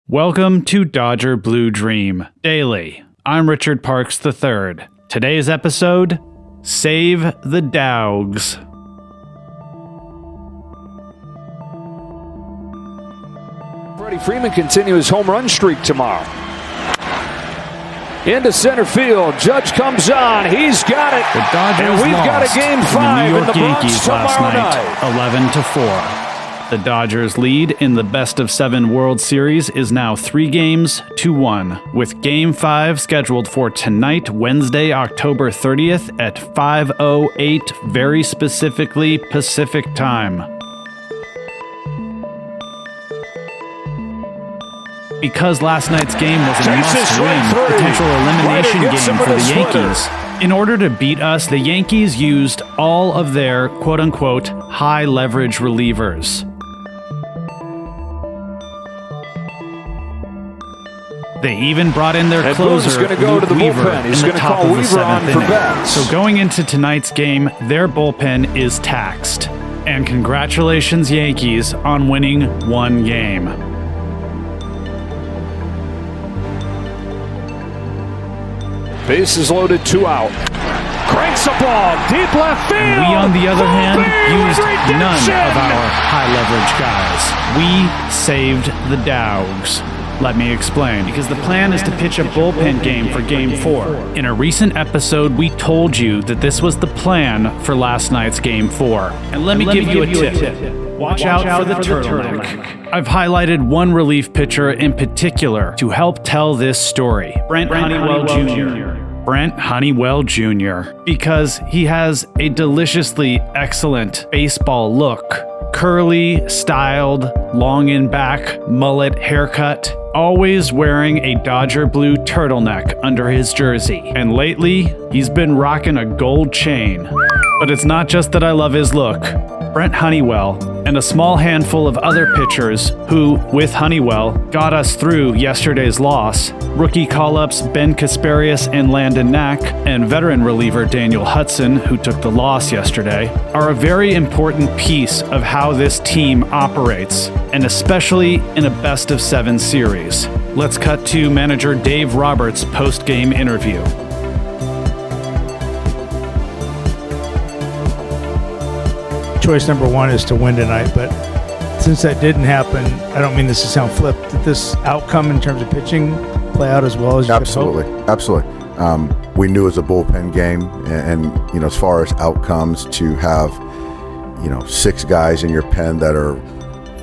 Welcome to Dodger Blue Dream Daily. I'm Richard Parks III. Today's episode, Save the Dawgz. Freddie Freeman continues his home run streak tomorrow. Into center field. Judge comes on. He's got it. The Dodgers and we've got a game 5 the New in the York Yankees Bronx last night. 11-4. The Dodgers' lead in the best-of-7 World Series is now 3-1, with Game 5 scheduled for tonight, Wednesday, October 30th at 5:08, very specifically Pacific Time. Because last night's game was a must-win, potential elimination game for the Yankees. In order to beat us, the Yankees used all of their quote-unquote high-leverage relievers. They even brought in their closer, Luke Weaver, in the top of the 7th inning. So going into tonight's game, their bullpen is taxed. And congratulations, Yankees, on winning one game. Bases loaded, 2 out. Cranks a ball, deep left field. And we, on the other hand, used none of our high-leverage guys. We saved the Dawgz. Let me explain. Because the plan is to pitch a bullpen game for Game 4. In a recent episode, we told you that this was the plan for last night's Game 4. And let me give you a tip. Watch out for the turtleneck. I've highlighted one relief pitcher in particular to help tell this story. Brent Honeywell Jr. Brent Honeywell Jr. Because he has a deliciously excellent baseball look. Curly, styled, long in back, mullet haircut, always wearing a Dodger blue turtleneck under his jersey. And lately, he's been rocking a gold chain. But it's not just that I love his look. Brent Honeywell and a small handful of other pitchers who, with Honeywell, got us through yesterday's loss, rookie call-ups Ben Kasparius and Landon Knack, and veteran reliever Daniel Hudson, who took the loss yesterday, are a very important piece of how this team operates, and especially in a best-of-7 series. Let's cut to manager Dave Roberts' post-game interview. Choice number one is to win tonight, but since that didn't happen, I don't mean this to sound flip. Did this outcome in terms of pitching play out as well as you could hope? Absolutely. We knew it was a bullpen game, and as far as outcomes, to have 6 guys in your pen that are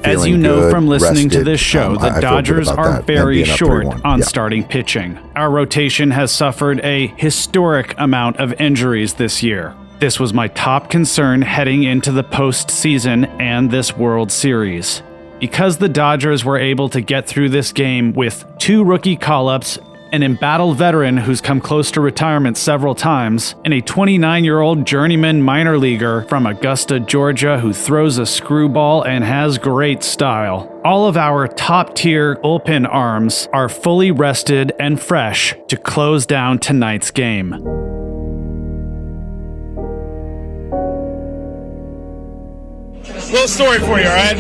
as you know good, from listening rested, to this show, the Dodgers are very short on starting pitching. Our rotation has suffered a historic amount of injuries this year. This was my top concern heading into the postseason and this World Series. Because the Dodgers were able to get through this game with 2 rookie call-ups, an embattled veteran who's come close to retirement several times, and a 29-year-old journeyman minor leaguer from Augusta, Georgia, who throws a screwball and has great style. All of our top-tier bullpen arms are fully rested and fresh to close down tonight's game. Little story for you, all right?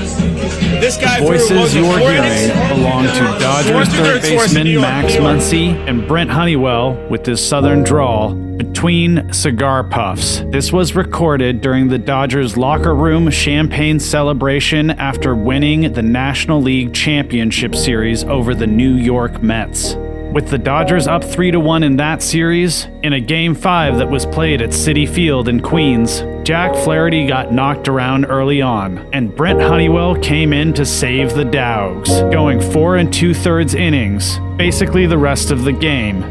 This guy Voices you're hearing belong to Dodgers third baseman Max Muncy and Brent Honeywell with his southern drawl between cigar puffs. This was recorded during the Dodgers locker room champagne celebration after winning the National League Championship Series over the New York Mets. With the Dodgers up 3-1 in that series, in a Game 5 that was played at Citi Field in Queens, Jack Flaherty got knocked around early on, and Brent Honeywell came in to save the Dawgz, going 4 2/3 innings, basically the rest of the game.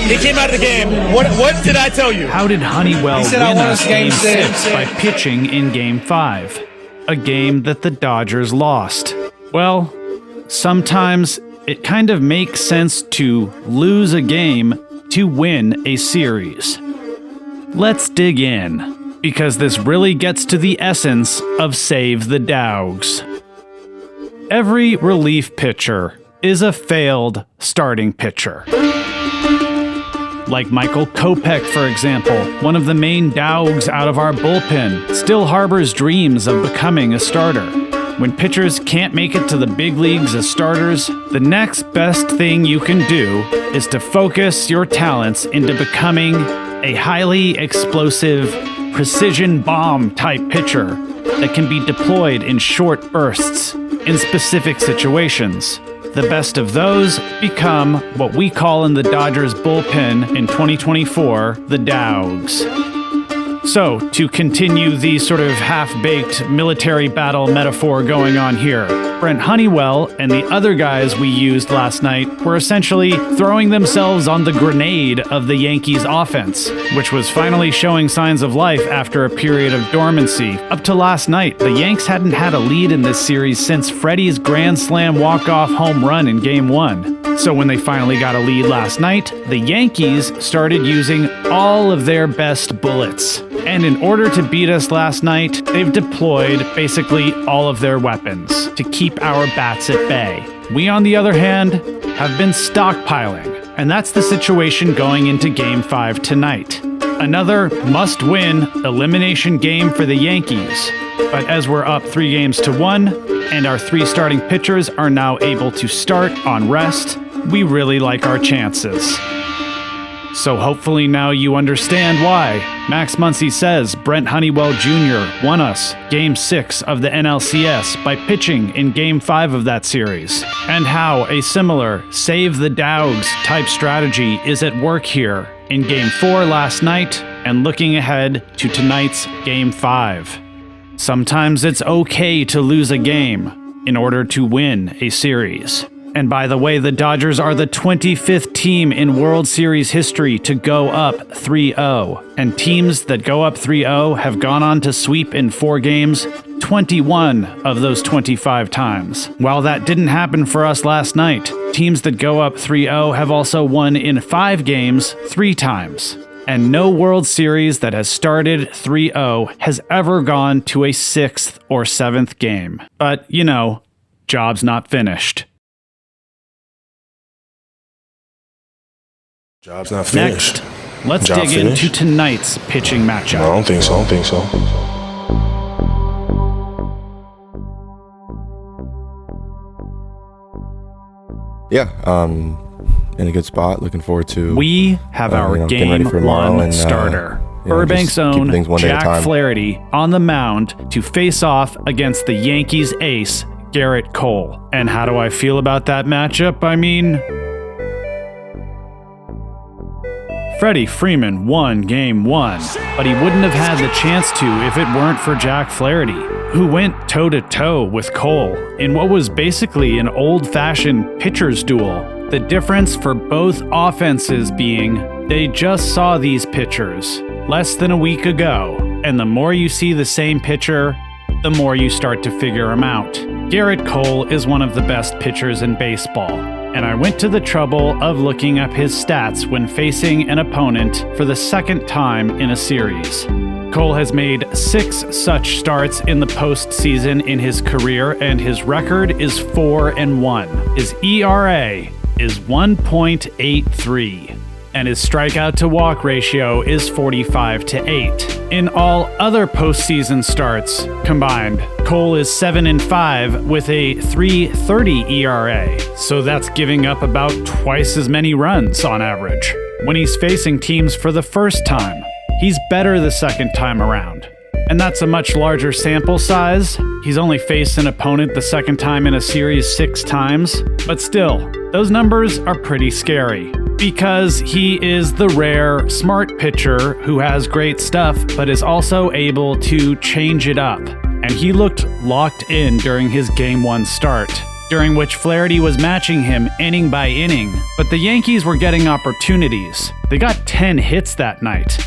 He came out of the game. What did I tell you? How did Honeywell win us Game 6 by pitching in Game 5? A game that the Dodgers lost. Well, sometimes it kind of makes sense to lose a game to win a series. Let's dig in, because this really gets to the essence of Save the Dawgz. Every relief pitcher is a failed starting pitcher. like Michael Kopech, for example, one of the main Dawgz out of our bullpen, still harbors dreams of becoming a starter. When pitchers can't make it to the big leagues as starters, the next best thing you can do is to focus your talents into becoming a highly explosive, precision bomb type pitcher that can be deployed in short bursts in specific situations. The best of those become what we call in the Dodgers bullpen in 2024, the Dawgz. So, to continue the sort of half-baked military battle metaphor going on here, Brent Honeywell and the other guys we used last night were essentially throwing themselves on the grenade of the Yankees offense, which was finally showing signs of life after a period of dormancy. Up to last night, the Yanks hadn't had a lead in this series since Freddie's grand slam walk-off home run in Game 1. So when they finally got a lead last night, the Yankees started using all of their best bullets. And in order to beat us last night, they've deployed basically all of their weapons to keep our bats at bay. We, on the other hand, have been stockpiling, and that's the situation going into Game 5 tonight. Another must-win elimination game for the Yankees. But as we're up 3-1, and our 3 starting pitchers are now able to start on rest, we really like our chances. So hopefully now you understand why Max Muncy says Brent Honeywell Jr. won us Game 6 of the NLCS by pitching in Game 5 of that series, and how a similar save the Dawgz type strategy is at work here in Game 4 last night and looking ahead to tonight's Game 5. Sometimes it's okay to lose a game in order to win a series. And by the way, the Dodgers are the 25th team in World Series history to go up 3-0. And teams that go up 3-0 have gone on to sweep in 4 games 21 of those 25 times. While that didn't happen for us last night, teams that go up 3-0 have also won in 5 games 3 times. And no World Series that has started 3-0 has ever gone to a 6th or 7th game. But, you know, job's not finished. Job's not finished. Next, let's dig into tonight's pitching matchup. No, I don't think so. Yeah, in a good spot. Looking forward to. We have our Game 1 starter, Burbank's own Jack Flaherty, on the mound to face off against the Yankees ace, Garrett Cole. And how do I feel about that matchup? I mean, Freddie Freeman won Game 1, but he wouldn't have had the chance to if it weren't for Jack Flaherty, who went toe-to-toe with Cole in what was basically an old-fashioned pitcher's duel. The difference for both offenses being they just saw these pitchers less than a week ago, and the more you see the same pitcher, the more you start to figure him out. Garrett Cole is one of the best pitchers in baseball, and I went to the trouble of looking up his stats when facing an opponent for the second time in a series. Cole has made 6 such starts in the postseason in his career, and his record is 4-1. His ERA is 1.83, and his strikeout to walk ratio is 45-8. In all other postseason starts combined, Cole is 7-5 with a 3.30 ERA, so that's giving up about twice as many runs on average. When he's facing teams for the first time, he's better the second time around. And that's a much larger sample size. He's only faced an opponent the second time in a series 6 times, but still, those numbers are pretty scary. Because he is the rare, smart pitcher who has great stuff, but is also able to change it up. And he looked locked in during his Game 1 start, during which Flaherty was matching him inning by inning. But the Yankees were getting opportunities. They got 10 hits that night.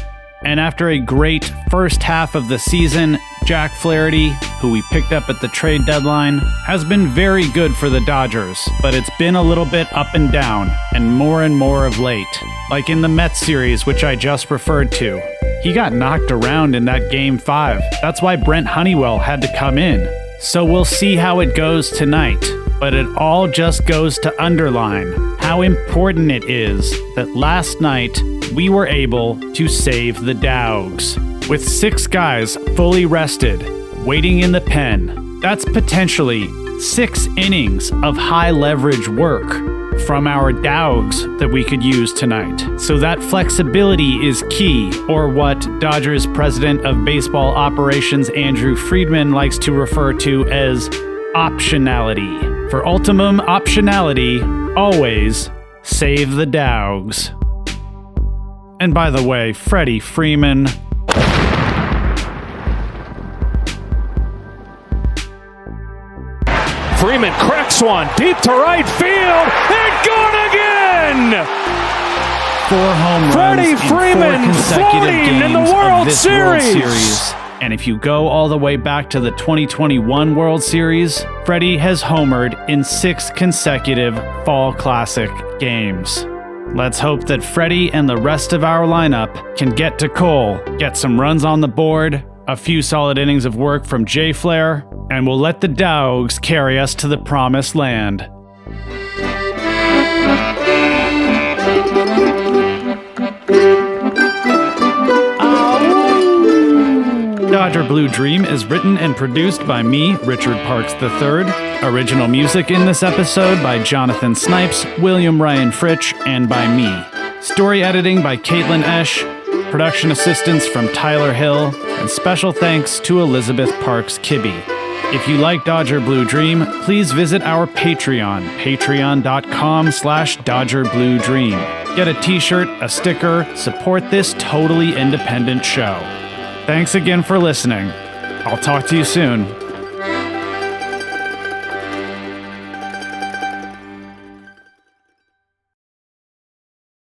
And after a great first half of the season, Jack Flaherty, who we picked up at the trade deadline, has been very good for the Dodgers, but it's been a little bit up and down, and more of late. Like in the Mets series, which I just referred to. He got knocked around in that Game 5. That's why Brent Honeywell had to come in. So we'll see how it goes tonight. But it all just goes to underline how important it is that last night we were able to save the Dawgz. With 6 guys fully rested, waiting in the pen, that's potentially 6 innings of high leverage work from our Dawgz that we could use tonight. So that flexibility is key, or what Dodgers president of baseball operations Andrew Friedman likes to refer to as optionality. For ultimum optionality, always save the Dawgz. And by the way, Freddie Freeman. Freeman cracks one deep to right field and gone again! 4 home runs Freddie in 4 Freeman consecutive games in the World of this Series. World Series. And if you go all the way back to the 2021 World Series, Freddie has homered in 6 consecutive Fall Classic games. Let's hope that Freddie and the rest of our lineup can get to Cole, get some runs on the board, a few solid innings of work from Jay Flair, and we'll let the Dawgz carry us to the promised land. Dodger Blue Dream is written and produced by me, Richard Parks III. Original music in this episode by Jonathan Snipes, William Ryan Fritch, and by me. Story editing by Caitlin Esch. Production assistance from Tyler Hill. And special thanks to Elizabeth Parks Kibbe. If you like Dodger Blue Dream, please visit our Patreon, patreon.com/DodgerBlueDream. Get a t-shirt, a sticker, support this totally independent show. Thanks again for listening. I'll talk to you soon.